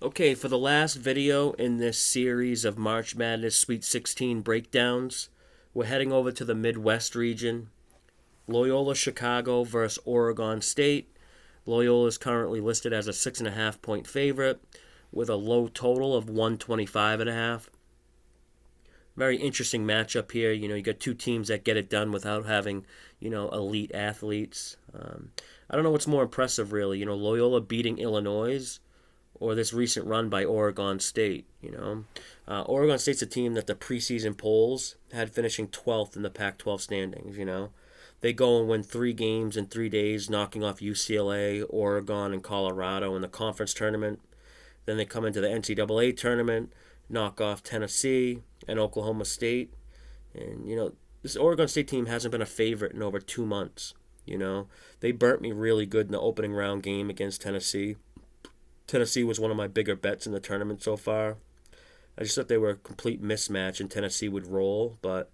Okay, for the last video in this series of March Madness Sweet 16 breakdowns, we're heading over to the Midwest region. Loyola Chicago versus Oregon State. Loyola is currently listed as a 6.5 point favorite with a low total of 125.5. Very interesting matchup here. You got two teams that get it done without having, elite athletes. I don't know what's more impressive, really. Loyola beating Illinois or this recent run by Oregon State. Oregon State's a team that the preseason polls had finishing 12th in the Pac-12 standings. They go and win 3 games in 3 days, knocking off UCLA, Oregon, and Colorado in the conference tournament. Then they come into the NCAA tournament, knock off Tennessee and Oklahoma State. And, this Oregon State team hasn't been a favorite in over 2 months. They burnt me really good in the opening round game against Tennessee. Tennessee was one of my bigger bets in the tournament so far. I just thought they were a complete mismatch and Tennessee would roll, but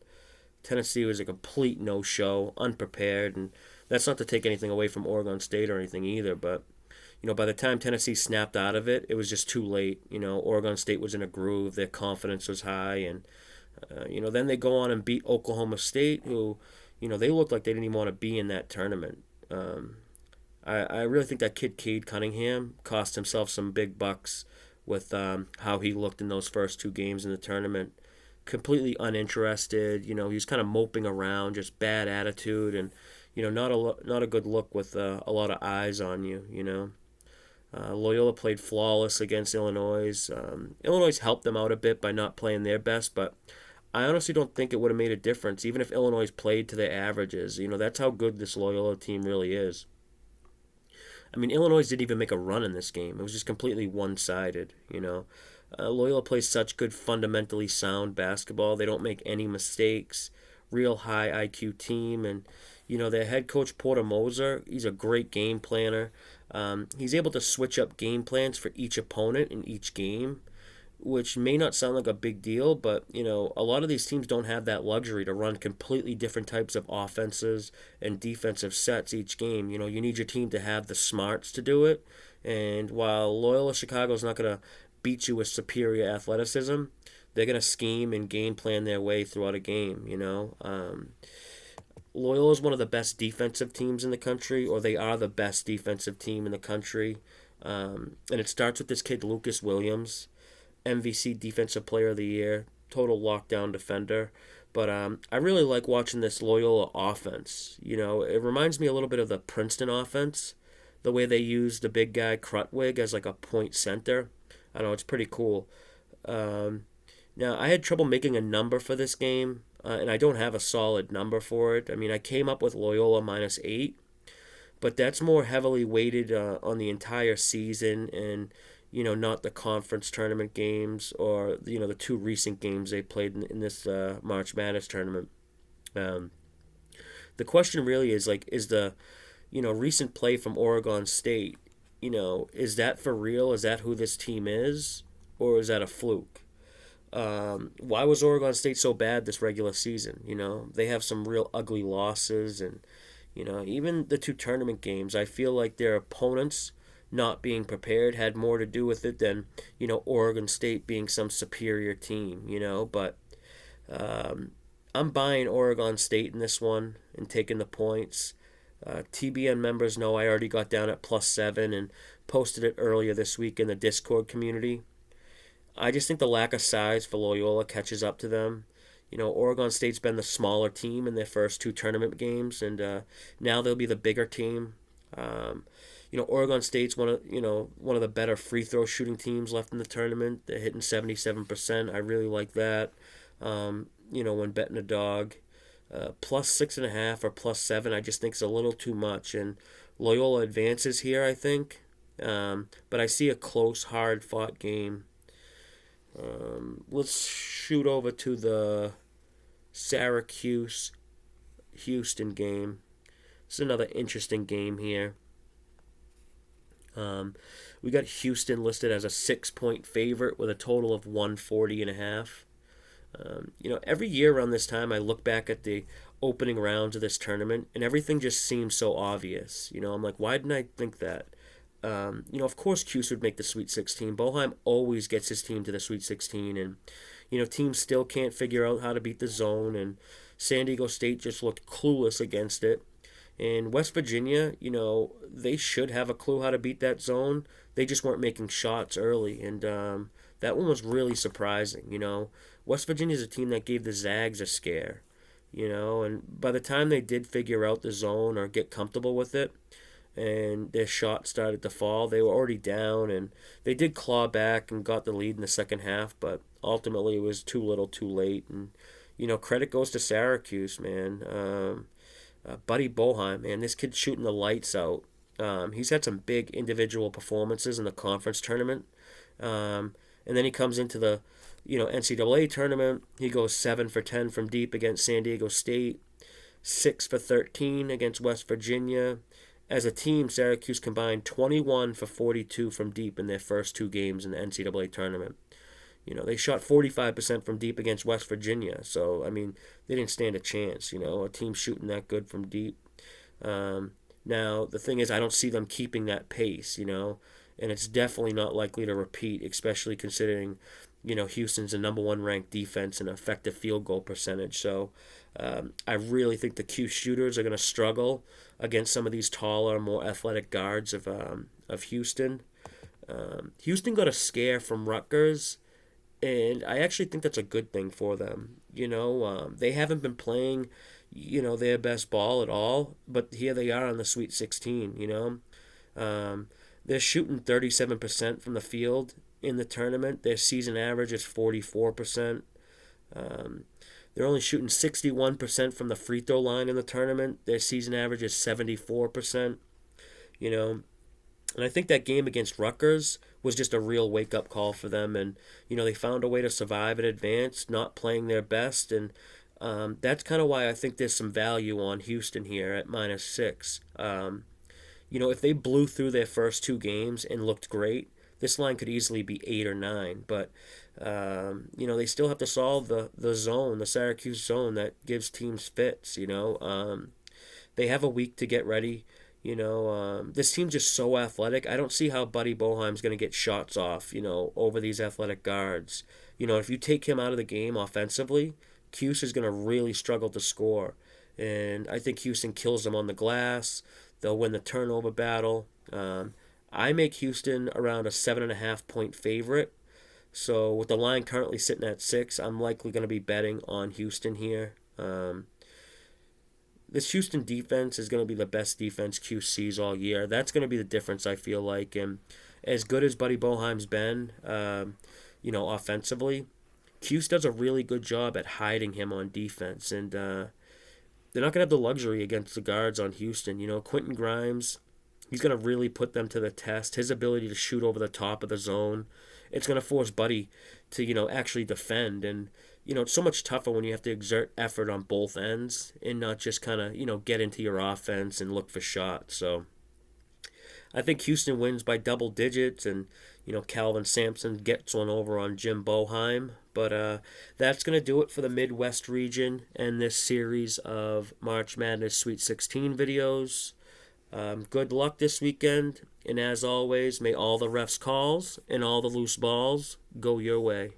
Tennessee was a complete no-show, unprepared, and that's not to take anything away from Oregon State or anything either, but by the time Tennessee snapped out of it, it was just too late. Oregon State was in a groove, their confidence was high, and then they go on and beat Oklahoma State, who, they looked like they didn't even want to be in that tournament. I really think that kid Cade Cunningham cost himself some big bucks with how he looked in those first 2 games in the tournament. Completely uninterested. He was kind of moping around, just bad attitude, and not a good look with a lot of eyes on you. Loyola played flawless against Illinois. Illinois helped them out a bit by not playing their best, but I honestly don't think it would have made a difference, even if Illinois played to their averages. That's how good this Loyola team really is. I mean, Illinois didn't even make a run in this game. It was just completely one-sided. Loyola plays such good, fundamentally sound basketball. They don't make any mistakes. Real high IQ team, and their head coach Porter Moser. He's a great game planner. He's able to switch up game plans for each opponent in each game, which may not sound like a big deal, but a lot of these teams don't have that luxury to run completely different types of offenses and defensive sets each game. You need your team to have the smarts to do it, and while Loyola Chicago's not going to beat you with superior athleticism, they're going to scheme and game plan their way throughout a game. Loyola is one of the best defensive teams in the country, or they are the best defensive team in the country, and it starts with this kid Lucas Williams. MVC Defensive Player of the Year, total lockdown defender. But I really like watching this Loyola offense. It reminds me a little bit of the Princeton offense, the way they use the big guy Krutwig as like a point center. I don't know, it's pretty cool. Now, I had trouble making a number for this game, and I don't have a solid number for it. I mean, I came up with Loyola -8, but that's more heavily weighted on the entire season and not the conference tournament games or, the 2 recent games they played in this March Madness tournament. The question really is, is the, recent play from Oregon State, is that for real? Is that who this team is? Or is that a fluke? Why was Oregon State so bad this regular season? They have some real ugly losses, and, even the 2 tournament games, I feel like their opponents not being prepared had more to do with it than, Oregon State being some superior team, but I'm buying Oregon State in this one and taking the points. TBN members know I already got down at +7 and posted it earlier this week in the Discord community. I just think the lack of size for Loyola catches up to them. Oregon State's been the smaller team in their first 2 tournament games, and now they'll be the bigger team. Oregon State's one of the better free throw shooting teams left in the tournament. They're hitting 77%. I really like that. When betting a dog, +6.5 or +7, I just think is a little too much. And Loyola advances here, I think. But I see a close, hard-fought game. Let's shoot over to the Syracuse Houston game. This is another interesting game here. We got Houston listed as a 6-point favorite with a total of 140.5. Every year around this time, I look back at the opening rounds of this tournament, and everything just seems so obvious. I'm like, why didn't I think that? of course, Cuse would make the Sweet 16. Boheim always gets his team to the Sweet 16, and teams still can't figure out how to beat the zone, and San Diego State just looked clueless against it. And West Virginia, they should have a clue how to beat that zone. They just weren't making shots early, and that one was really surprising. West Virginia's a team that gave the Zags a scare. And by the time they did figure out the zone or get comfortable with it, and their shot started to fall, they were already down, and they did claw back and got the lead in the second half, but ultimately it was too little too late. And credit goes to Syracuse, man. Buddy Boheim, man, this kid's shooting the lights out. He's had some big individual performances in the conference tournament, and then he comes into the NCAA tournament. He goes 7 for 10 from deep against San Diego State, 6 for 13 against West Virginia. As a team, Syracuse combined 21 for 42 from deep in their first 2 games in the NCAA tournament. They shot 45% from deep against West Virginia. So, they didn't stand a chance, a team shooting that good from deep. Now, the thing is, I don't see them keeping that pace, and it's definitely not likely to repeat, especially considering, Houston's a number 1 ranked defense and effective field goal percentage. So, I really think the Q shooters are going to struggle against some of these taller, more athletic guards of Houston. Houston got a scare from Rutgers, and I actually think that's a good thing for them. They haven't been playing, their best ball at all, but here they are in the Sweet 16, They're shooting 37% from the field in the tournament. Their season average is 44%. They're only shooting 61% from the free throw line in the tournament. Their season average is 74%. And I think that game against Rutgers was just a real wake-up call for them. And, they found a way to survive and advance, not playing their best. And that's kind of why I think there's some value on Houston here at -6. If they blew through their first 2 games and looked great, this line could easily be 8 or 9. But, they still have to solve the zone, the Syracuse zone that gives teams fits, They have a week to get ready. This team's just so athletic. I don't see how Buddy Boheim's going to get shots off, over these athletic guards. If you take him out of the game offensively, Cuse is going to really struggle to score. And I think Houston kills them on the glass. They'll win the turnover battle. I make Houston around a 7.5 point favorite. So with the line currently sitting at 6, I'm likely going to be betting on Houston here. This Houston defense is going to be the best defense Q sees all year. That's going to be the difference, I feel like. And as good as Buddy Boheim's been, offensively, Cuse does a really good job at hiding him on defense. And they're not going to have the luxury against the guards on Houston. Quentin Grimes, he's going to really put them to the test. His ability to shoot over the top of the zone, it's going to force Buddy to, actually defend. And, it's so much tougher when you have to exert effort on both ends and not just kind of, get into your offense and look for shots. So I think Houston wins by double digits, and, Calvin Sampson gets one over on Jim Boheim. But that's going to do it for the Midwest region and this series of March Madness Sweet 16 videos. Good luck this weekend, and as always, may all the refs' calls and all the loose balls go your way.